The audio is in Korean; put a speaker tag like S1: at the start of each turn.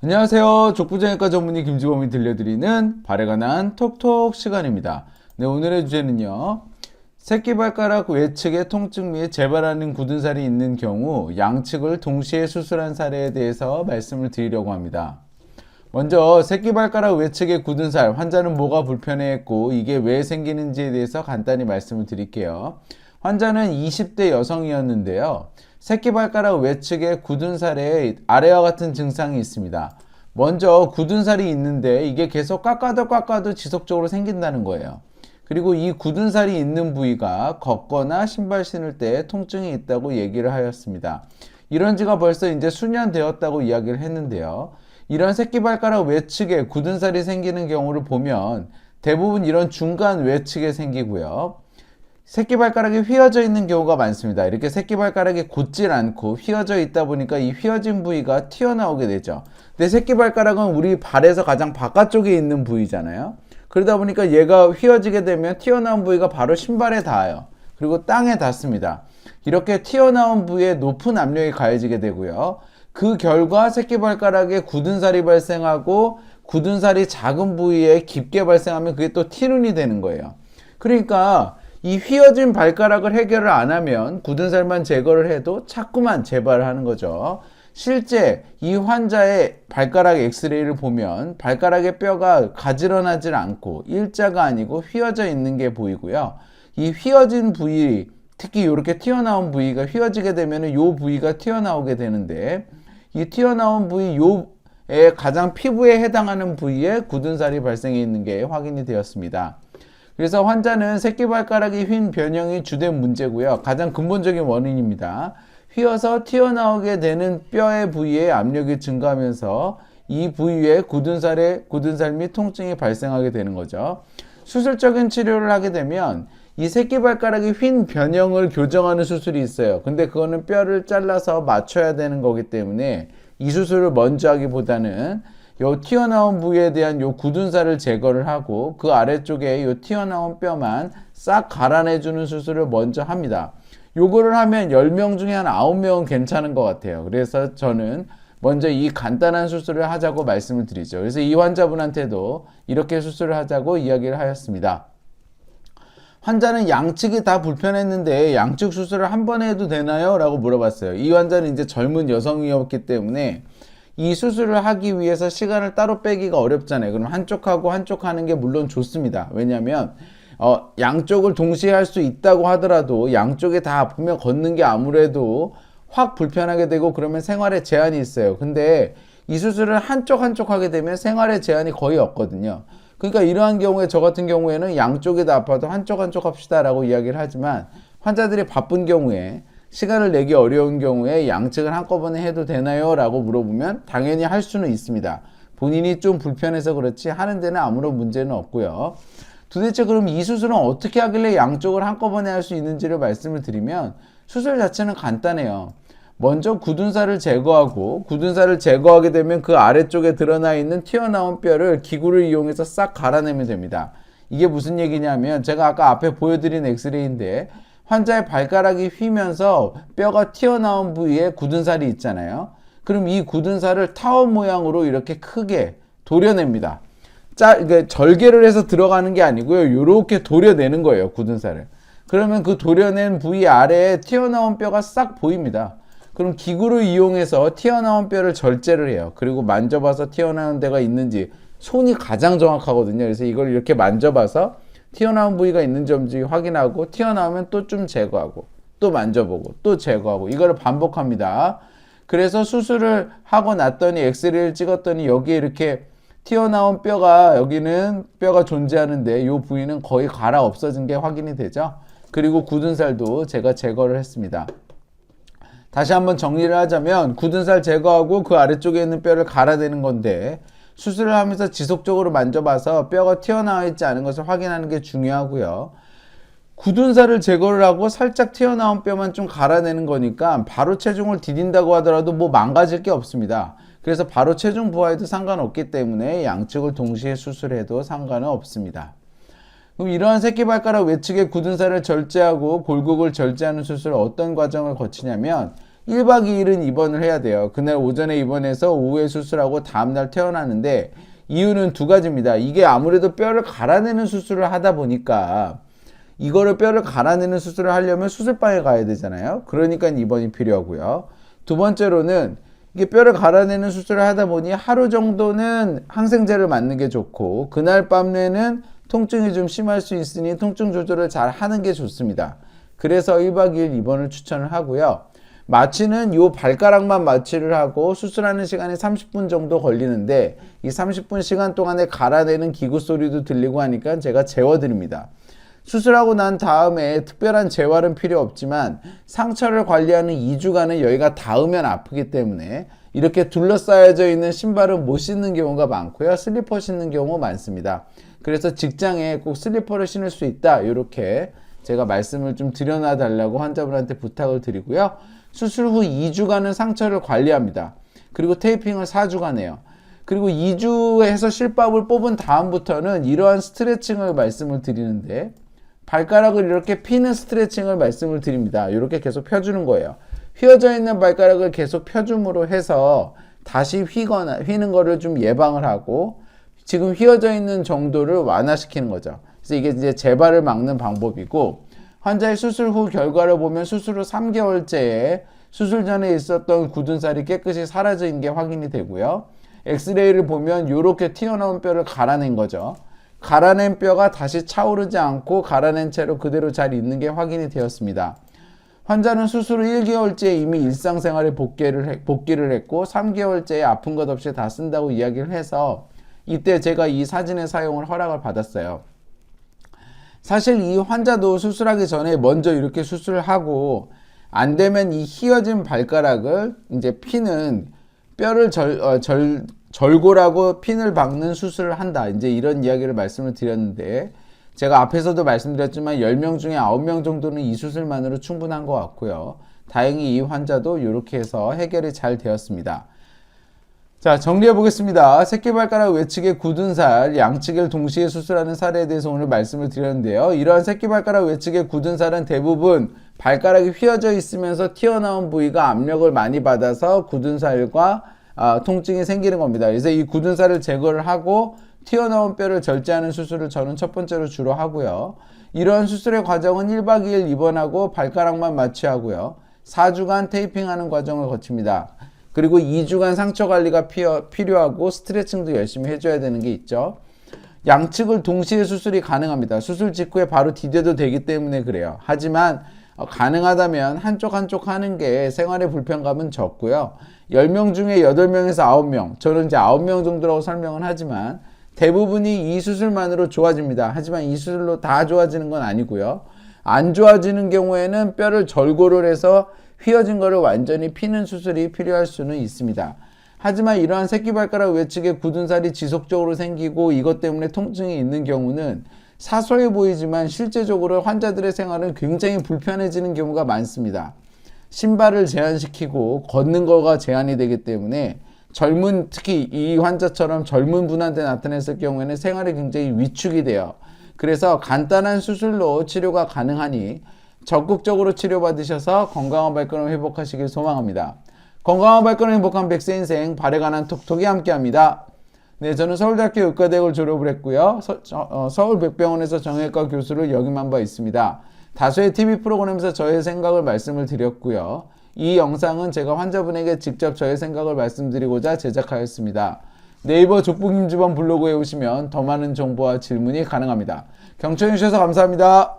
S1: 안녕하세요. 족부정형외과 전문의 김주범이 들려드리는 발에 관한 톡톡 시간입니다. 네, 오늘의 주제는요. 새끼발가락 외측의 통증 및 재발하는 굳은 살이 있는 경우 양측을 동시에 수술한 사례에 대해서 말씀을 드리려고 합니다. 먼저 새끼발가락 외측의 굳은 살, 환자는 뭐가 불편해했고 이게 왜 생기는지에 대해서 간단히 말씀을 드릴게요. 환자는 20대 여성이었는데요. 새끼발가락 외측의 굳은 살에 아래와 같은 증상이 있습니다. 먼저 굳은 살이 있는데 이게 계속 깎아도 지속적으로 생긴다는 거예요. 그리고 이 굳은 살이 있는 부위가 걷거나 신발 신을 때 통증이 있다고 얘기를 하였습니다. 이런 지가 벌써 이제 수년 되었다고 이야기를 했는데요. 이런 새끼발가락 외측에 굳은 살이 생기는 경우를 보면 대부분 이런 중간 외측에 생기고요. 새끼발가락이 휘어져 있는 경우가 많습니다. 이렇게 새끼발가락이 곧질 않고 휘어져 있다 보니까 이 휘어진 부위가 튀어나오게 되죠. 근데 새끼발가락은 우리 발에서 가장 바깥쪽에 있는 부위잖아요. 그러다 보니까 얘가 휘어지게 되면 튀어나온 부위가 바로 신발에 닿아요. 그리고 땅에 닿습니다. 이렇게 튀어나온 부위에 높은 압력이 가해지게 되고요. 그 결과 새끼발가락에 굳은 살이 발생하고 굳은 살이 작은 부위에 깊게 발생하면 그게 또 티눈이 되는 거예요. 그러니까 이 휘어진 발가락을 해결을 안 하면 굳은 살만 제거를 해도 자꾸만 재발을 하는 거죠. 실제 이 환자의 발가락 엑스레이를 보면 발가락의 뼈가 가지런하지 않고 일자가 아니고 휘어져 있는 게 보이고요. 이 휘어진 부위, 특히 이렇게 튀어나온 부위가 휘어지게 되면 이 부위가 튀어나오게 되는데 이 튀어나온 부위 요에 가장 피부에 해당하는 부위에 굳은 살이 발생해 있는 게 확인이 되었습니다. 그래서 환자는 새끼발가락이 휜 변형이 주된 문제고요. 가장 근본적인 원인입니다. 휘어서 튀어나오게 되는 뼈의 부위에 압력이 증가하면서 이 부위에 굳은 살 및 통증이 발생하게 되는 거죠. 수술적인 치료를 하게 되면 이 새끼발가락이 휜 변형을 교정하는 수술이 있어요. 근데 그거는 뼈를 잘라서 맞춰야 되는 거기 때문에 이 수술을 먼저 하기보다는 요 튀어나온 부위에 대한 요 굳은 살을 제거를 하고 그 아래쪽에 요 튀어나온 뼈만 싹 갈아내주는 수술을 먼저 합니다. 요거를 하면 10명 중에 한 9명은 괜찮은 것 같아요. 그래서 저는 먼저 이 간단한 수술을 하자고 말씀을 드리죠. 그래서 이 환자분한테도 이렇게 수술을 하자고 이야기를 하였습니다. 환자는 양측이 다 불편했는데 양측 수술을 한 번에 해도 되나요? 라고 물어봤어요. 이 환자는 이제 젊은 여성이었기 때문에 이 수술을 하기 위해서 시간을 따로 빼기가 어렵잖아요. 그럼 한쪽하고 한쪽 하는 게 물론 좋습니다. 왜냐하면 양쪽을 동시에 할 수 있다고 하더라도 양쪽에 다 아프면 걷는 게 아무래도 확 불편하게 되고 그러면 생활에 제한이 있어요. 근데 이 수술을 한쪽 하게 되면 생활에 제한이 거의 없거든요. 그러니까 이러한 경우에 저 같은 경우에는 양쪽이 다 아파도 한쪽 합시다 라고 이야기를 하지만 환자들이 바쁜 경우에 시간을 내기 어려운 경우에 양측을 한꺼번에 해도 되나요? 라고 물어보면 당연히 할 수는 있습니다. 본인이 좀 불편해서 그렇지 하는 데는 아무런 문제는 없고요. 도대체 그럼 이 수술은 어떻게 하길래 양쪽을 한꺼번에 할 수 있는지를 말씀을 드리면 수술 자체는 간단해요. 먼저 굳은 살을 제거하고 굳은 살을 제거하게 되면 그 아래쪽에 드러나 있는 튀어나온 뼈를 기구를 이용해서 싹 갈아내면 됩니다. 이게 무슨 얘기냐면 제가 아까 앞에 보여드린 엑스레이인데 환자의 발가락이 휘면서 뼈가 튀어나온 부위에 굳은 살이 있잖아요. 그럼 이 굳은 살을 타원 모양으로 이렇게 크게 도려냅니다. 그러니까 절개를 해서 들어가는 게 아니고요. 이렇게 도려내는 거예요. 굳은 살을. 그러면 그 도려낸 부위 아래에 튀어나온 뼈가 싹 보입니다. 그럼 기구를 이용해서 튀어나온 뼈를 절제를 해요. 그리고 만져봐서 튀어나온 데가 있는지 손이 가장 정확하거든요. 그래서 이걸 이렇게 만져봐서 튀어나온 부위가 있는지 확인하고 튀어나오면 또 좀 제거하고 또 만져보고 또 제거하고 이거를 반복합니다. 그래서 수술을 하고 났더니 엑스레이를 찍었더니 여기에 이렇게 튀어나온 뼈가 여기는 뼈가 존재하는데 이 부위는 거의 갈아 없어진 게 확인이 되죠. 그리고 굳은 살도 제가 제거를 했습니다. 다시 한번 정리를 하자면 굳은 살 제거하고 그 아래쪽에 있는 뼈를 갈아내는 건데 수술을 하면서 지속적으로 만져봐서 뼈가 튀어나와 있지 않은 것을 확인하는 게 중요하고요. 굳은 살을 제거를 하고 살짝 튀어나온 뼈만 좀 갈아내는 거니까 바로 체중을 디딘다고 하더라도 뭐 망가질 게 없습니다. 그래서 바로 체중 부하에도 상관없기 때문에 양측을 동시에 수술해도 상관은 없습니다. 그럼 이러한 새끼발가락 외측의 굳은 살을 절제하고 골격을 절제하는 수술을 어떤 과정을 거치냐면 1박 2일은 입원을 해야 돼요. 그날 오전에 입원해서 오후에 수술하고 다음날 퇴원하는데 이유는 두 가지입니다. 이게 아무래도 뼈를 갈아내는 수술을 하다 보니까 이거를 뼈를 갈아내는 수술을 하려면 수술방에 가야 되잖아요. 그러니까 입원이 필요하고요. 두 번째로는 이게 뼈를 갈아내는 수술을 하다 보니 하루 정도는 항생제를 맞는 게 좋고 그날 밤에는 통증이 좀 심할 수 있으니 통증 조절을 잘 하는 게 좋습니다. 그래서 1박 2일 입원을 추천을 하고요. 마취는 요 발가락만 마취를 하고 수술하는 시간이 30분 정도 걸리는데 이 30분 시간 동안에 갈아내는 기구 소리도 들리고 하니까 제가 재워드립니다. 수술하고 난 다음에 특별한 재활은 필요 없지만 상처를 관리하는 2주간은 여기가 닿으면 아프기 때문에 이렇게 둘러싸여져 있는 신발은 못 신는 경우가 많고요. 슬리퍼 신는 경우 많습니다. 그래서 직장에 꼭 슬리퍼를 신을 수 있다. 이렇게 제가 말씀을 좀 드려놔 달라고 환자분한테 부탁을 드리고요. 수술 후 2주간은 상처를 관리합니다. 그리고 테이핑을 4주간 해요. 그리고 2주에서 실밥을 뽑은 다음부터는 이러한 스트레칭을 말씀을 드리는데 발가락을 이렇게 피는 스트레칭을 말씀을 드립니다. 이렇게 계속 펴주는 거예요. 휘어져 있는 발가락을 계속 펴줌으로 해서 다시 휘는 거를 좀 예방을 하고 지금 휘어져 있는 정도를 완화시키는 거죠. 그래서 이게 이제 재발을 막는 방법이고 환자의 수술 후 결과를 보면 수술 후 3개월째에 수술 전에 있었던 굳은 살이 깨끗이 사라져 있는 게 확인이 되고요. 엑스레이를 보면 이렇게 튀어나온 뼈를 갈아낸 거죠. 갈아낸 뼈가 다시 차오르지 않고 갈아낸 채로 그대로 잘 있는 게 확인이 되었습니다. 환자는 수술 후 1개월째에 이미 일상생활에 복귀를 했고 3개월째에 아픈 것 없이 다 쓴다고 이야기를 해서 이때 제가 이 사진의 사용을 허락을 받았어요. 사실 이 환자도 수술하기 전에 먼저 이렇게 수술을 하고 안 되면 이 휘어진 발가락을 이제 피는 뼈를 절골하고 핀을 박는 수술을 한다. 이제 이런 이야기를 말씀을 드렸는데 제가 앞에서도 말씀드렸지만 10명 중에 9명 정도는 이 수술만으로 충분한 것 같고요. 다행히 이 환자도 이렇게 해서 해결이 잘 되었습니다. 자, 정리해 보겠습니다. 새끼발가락 외측의 굳은 살, 양측을 동시에 수술하는 사례에 대해서 오늘 말씀을 드렸는데요. 이러한 새끼발가락 외측의 굳은 살은 대부분 발가락이 휘어져 있으면서 튀어나온 부위가 압력을 많이 받아서 굳은 살과 통증이 생기는 겁니다. 그래서 이 굳은 살을 제거를 하고 튀어나온 뼈를 절제하는 수술을 저는 첫 번째로 주로 하고요. 이러한 수술의 과정은 1박 2일 입원하고 발가락만 마취하고요. 4주간 테이핑하는 과정을 거칩니다. 그리고 2주간 상처 관리가 필요하고 스트레칭도 열심히 해줘야 되는 게 있죠. 양측을 동시에 수술이 가능합니다. 수술 직후에 바로 디뎌도 되기 때문에 그래요. 하지만 가능하다면 한쪽 하는 게 생활의 불편감은 적고요. 10명 중에 8명에서 9명, 저는 이제 9명 정도라고 설명은 하지만 대부분이 이 수술만으로 좋아집니다. 하지만 이 수술로 다 좋아지는 건 아니고요. 안 좋아지는 경우에는 뼈를 절골을 해서 휘어진 거를 완전히 피는 수술이 필요할 수는 있습니다. 하지만 이러한 새끼발가락 외측에 굳은 살이 지속적으로 생기고 이것 때문에 통증이 있는 경우는 사소해 보이지만 실제적으로 환자들의 생활은 굉장히 불편해지는 경우가 많습니다. 신발을 제한시키고 걷는 거가 제한이 되기 때문에 특히 이 환자처럼 젊은 분한테 나타났을 경우에는 생활이 굉장히 위축이 돼요. 그래서 간단한 수술로 치료가 가능하니 적극적으로 치료받으셔서 건강한 발걸음 회복하시길 소망합니다. 건강한 발걸음 행복한 100세 인생 발에 관한 톡톡이 함께합니다. 네, 저는 서울대학교 의과대학을 졸업을 했고요. 서울백병원에서 정형외과 교수를 역임한 바 있습니다. 다수의 TV 프로그램에서 저의 생각을 말씀을 드렸고요. 이 영상은 제가 환자분에게 직접 저의 생각을 말씀드리고자 제작하였습니다. 네이버 족보김주범 블로그에 오시면 더 많은 정보와 질문이 가능합니다. 경청해 주셔서 감사합니다.